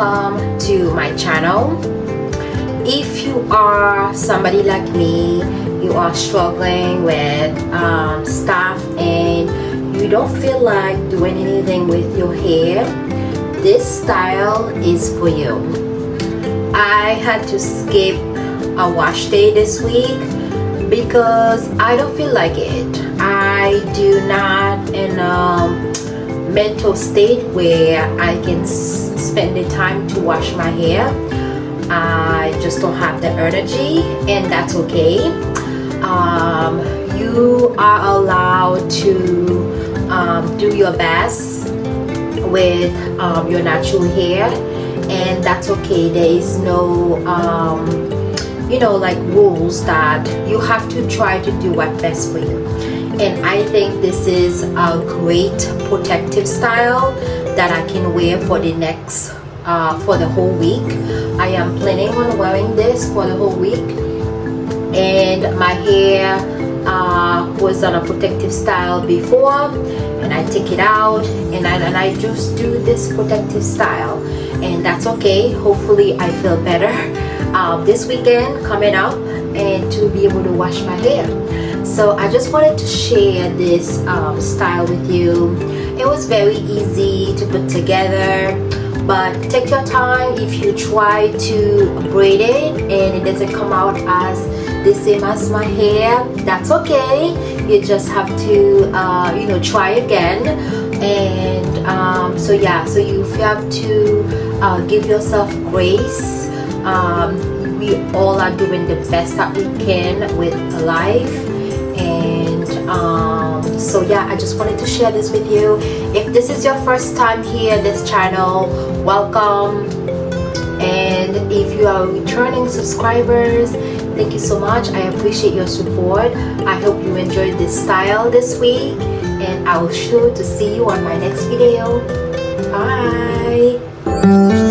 welcome to my channel. If you are somebody like me, you are struggling with stuff and you don't feel like doing anything with your hair, this style is for you. I had to skip a wash day this week because I don't feel like it. I do not in a mental state where I can spend the time to wash my hair. I just don't have the energy, and that's okay. You are allowed to do your best with your natural hair, and that's okay. There is no like rules that you have to try to do what's best for you. And I think this is a great protective style that I can wear for the next for the whole week. I am planning on wearing this for the whole week, and my hair was on a protective style before, and I take it out and I just do this protective style, and that's okay. Hopefully I feel better this weekend coming up and to be able to wash my hair. So I just wanted to share this style with you. It was very easy to put together, but take your time. If you try to braid it and it doesn't come out as the same as my hair, that's okay. You just have to try again. And so you have to give yourself grace. We all are doing the best that we can with life, and I just wanted to share this with you. If this is your first time here this channel, welcome. And if you are returning subscribers, thank you so much. I appreciate your support. I hope you enjoyed this style this week, and I will sure to see you on my next video. Bye.